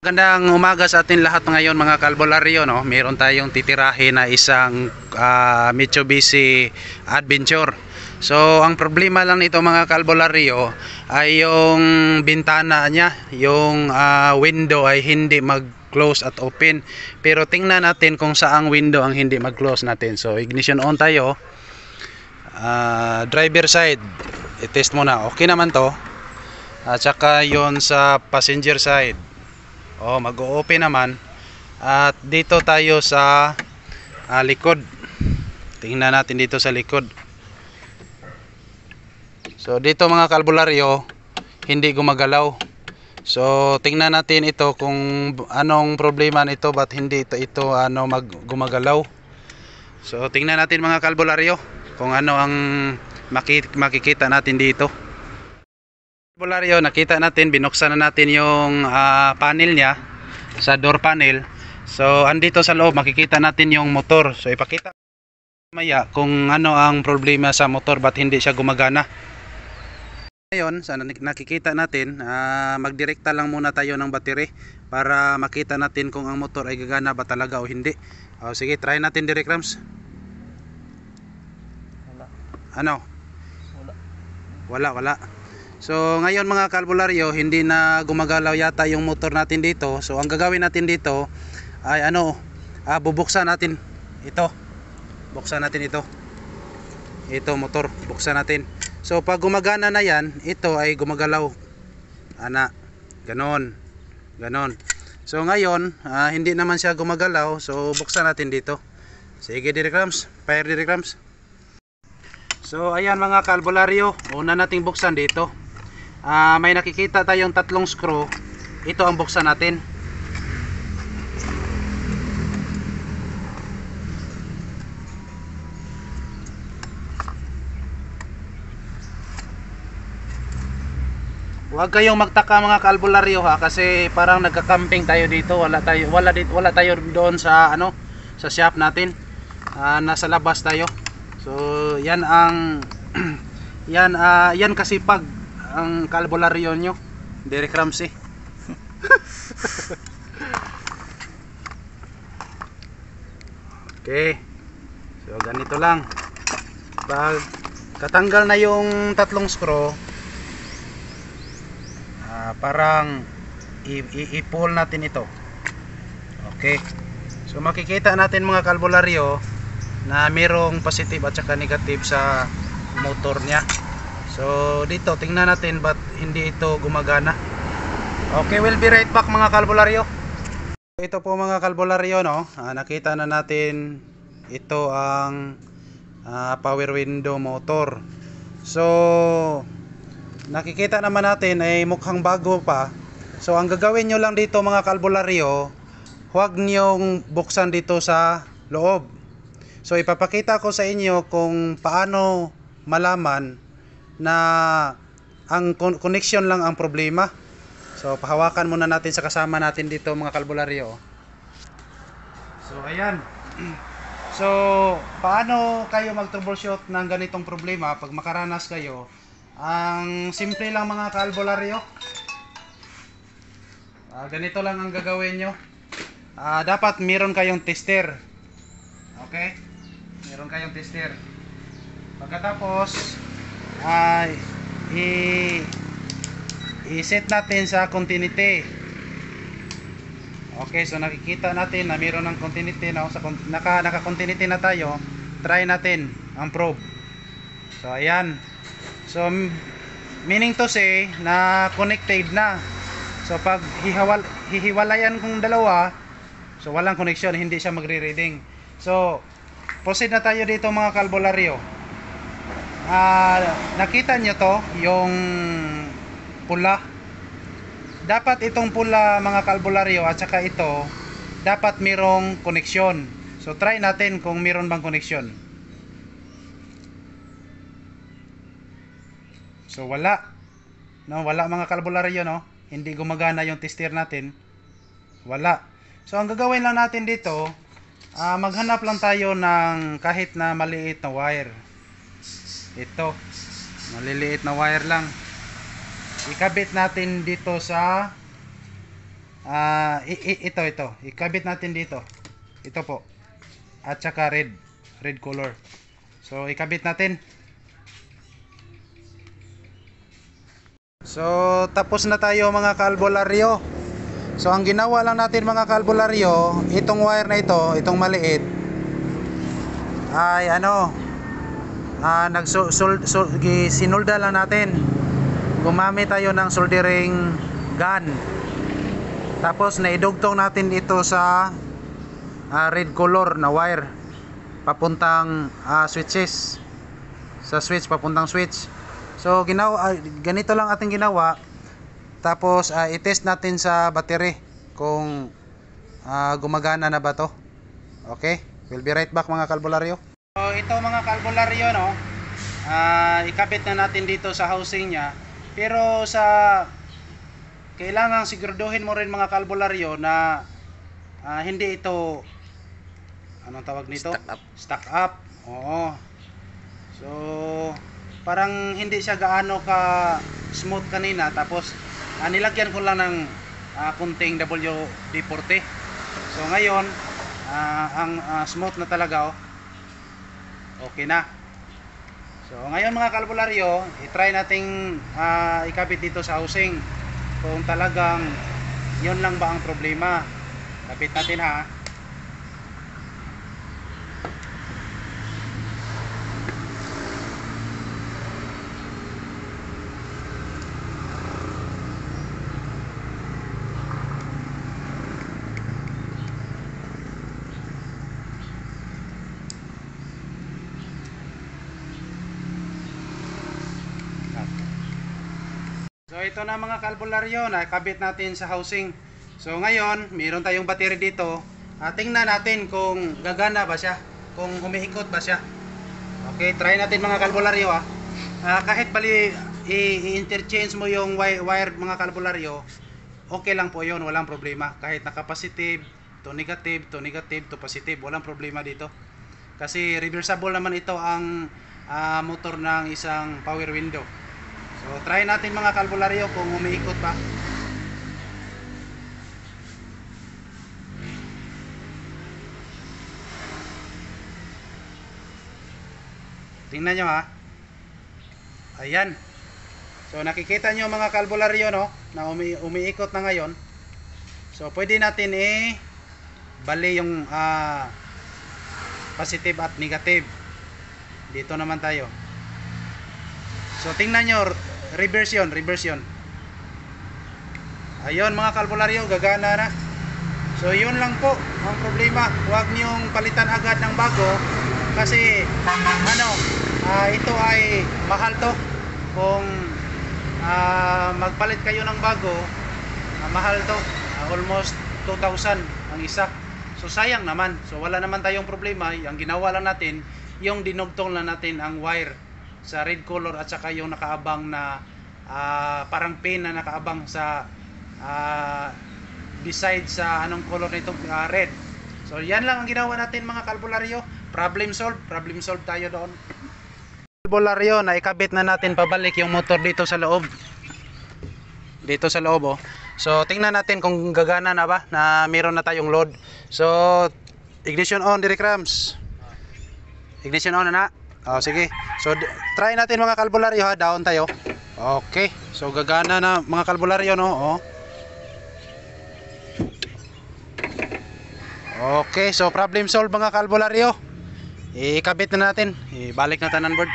Magandang umaga sa atin lahat ngayon mga kalbularyo, no? Meron tayong titirahin na isang Mitsubishi Adventure. So ang problema lang nito mga kalbularyo ay yung bintana niya, yung window ay hindi mag-close at open. Pero tingnan natin kung saang window ang hindi mag-close natin. So ignition on tayo. Driver side, i-test muna. Okay naman to. At saka yon sa passenger side. Mag-o-open naman. At dito tayo sa likod. Tingnan natin dito sa likod. So dito mga kalbularyo, hindi gumagalaw. So tingnan natin ito kung anong problema nito, ba't hindi ito gumagalaw. So tingnan natin mga kalbularyo kung ano ang makikita natin dito. Kalbularyo, nakita natin, binuksan na natin yung panel niya sa door panel. So andito sa loob makikita natin yung motor. So ipakita maya kung ano ang problema sa motor, ba't hindi siya gumagana. Ngayon sa nakikita natin, magdirekta lang muna tayo ng battery para makita natin kung ang motor ay gagana ba talaga o hindi. Sige, try natin direct Rams. Wala. So ngayon mga kalbularyo, hindi na gumagalaw yata yung motor natin dito. So ang gagawin natin dito ay bubuksan natin ito. Buksan natin ito. Ito motor, buksan natin. So pag gumagana na yan, ito ay gumagalaw. Ganon. So ngayon, hindi naman siya gumagalaw. So buksan natin dito. Sige direct Rams, fire direct Rams. So ayan mga kalbularyo, una nating buksan dito. May nakikita tayong tatlong screw. Ito ang buksan natin. Huwag kayong magtaka mga kalbularyo kasi parang nagka-camping tayo dito. Wala tayo doon sa sa shop natin. Nasa labas tayo. So yan ang yan kasipag ang kalbularyo nyo, Derek Ramsey. Okay, so ganito lang. Pag katanggal na yung tatlong screw, parang i-pull natin ito. Okay, so makikita natin mga kalbularyo na mayroong positive at saka negative sa motor niya. So dito tingnan natin ba't hindi ito gumagana. Okay, we'll be right back mga kalbularyo. Ito po mga kalbularyo, no? Nakita na natin ito ang power window motor. So nakikita naman natin ay mukhang bago pa. So ang gagawin nyo lang dito mga kalbularyo, huwag nyong buksan dito sa loob. So ipapakita ko sa inyo kung paano malaman na ang connection lang ang problema. So pahawakan muna natin sa kasama natin dito mga kalbularyo. So ayan. So paano kayo mag-troubleshoot ng ganitong problema pag makaranas kayo? Ang simple lang mga kalbularyo. Ganito lang ang gagawin nyo. Dapat meron kayong tester. Okay? Meron kayong tester. Pagkatapos i-set natin sa continuity. Okay, so nakikita natin na meron ng continuity, no? Naka-continuity na tayo. Try natin ang probe. So ayan. So meaning to say na connected na. So pag hihiwalayan kong dalawa, so walang connection, hindi siya magre-reading. So proceed na tayo dito mga kalbularyo. Nakita nyo to, yung pula. Dapat itong pula mga kalbularyo at saka ito, dapat mayroong connection. So try natin kung mayroon bang connection. So wala. No, wala mga kalbularyo, no. Hindi gumagana yung tester natin. Wala. So ang gagawin lang natin dito, maghanap lang tayo ng kahit na maliit na wire. Ito, maliliit na wire lang. Ikabit natin dito sa ito ikabit natin dito, ito po, at saka red color. So ikabit natin. So tapos na tayo mga kalbularyo. So ang ginawa lang natin mga kalbularyo, itong wire na ito, itong maliit, ay sinulda lang natin. Gumamit tayo ng soldering gun. Tapos naidugtong natin ito sa red color na wire papuntang switches. Sa switch, papuntang switch. So ganito lang ating ginawa. Tapos i-test natin sa battery kung gumagana na ba to. Okay, we'll be right back mga kalbularyo. So ito mga kalbularyo, no, ikabit na natin dito sa housing nya. Pero kailangan siguraduhin mo rin mga kalbularyo na hindi ito, anong tawag nito? Stuck up. Oo. So parang hindi siya gaano ka smooth kanina, tapos nilagyan ko lang ng kunting WD-40. So ngayon ang smooth na talaga, oh. Okay na. So ngayon mga kalbularyo, i-try nating ikabit dito sa housing kung talagang yun lang ba ang problema. Kapit natin ha. So ito na mga kalbularyo, nakabit natin sa housing. So ngayon, mayroon tayong battery dito. Tingnan natin kung gagana ba siya, kung umiikot ba siya. Okay, try natin mga kalbularyo ha. Kahit bali i-interchange mo yung wire mga kalbularyo, okay lang po yun, walang problema. Kahit naka-positive to negative, to negative to positive, walang problema dito. Kasi reversible naman ito ang motor ng isang power window. So try natin mga kalbularyo kung umiikot ba. Tingnan nyo ha. Ayan. So nakikita nyo mga kalbularyo, no, na umiikot na ngayon. So pwede natin bali yung positive at negative. Dito naman tayo. So tingnan nyo, reverse yun. Ayun mga kalbularyo, gagana na. So yun lang po ang problema. Huwag niyong palitan agad ng bago kasi ito ay mahal to. Kung magpalit kayo ng bago, mahal to. Almost 2,000 ang isa. So sayang naman. So wala naman tayong problema. Ang ginawa lang natin, yung dinugtong lang natin ang wire sa red color at saka yung nakaabang na parang pin na nakaabang sa beside sa anong color nito, red. So yan lang ang ginawa natin mga kalbularyo. Problem solved tayo doon. Kalbularyo, na ikabit na natin pabalik yung motor dito sa loob. Oh. So tingnan natin kung gagana na ba, na meron na tayong load. So ignition on, Direk Rams. Ignition on na. Oh, sige. So try natin mga kalbularyo ha, down tayo. Okay. So gagana na mga kalbularyo, no. Oh. Okay, so problem solved mga kalbularyo. Ikabit na natin. Ibalik na tanan board.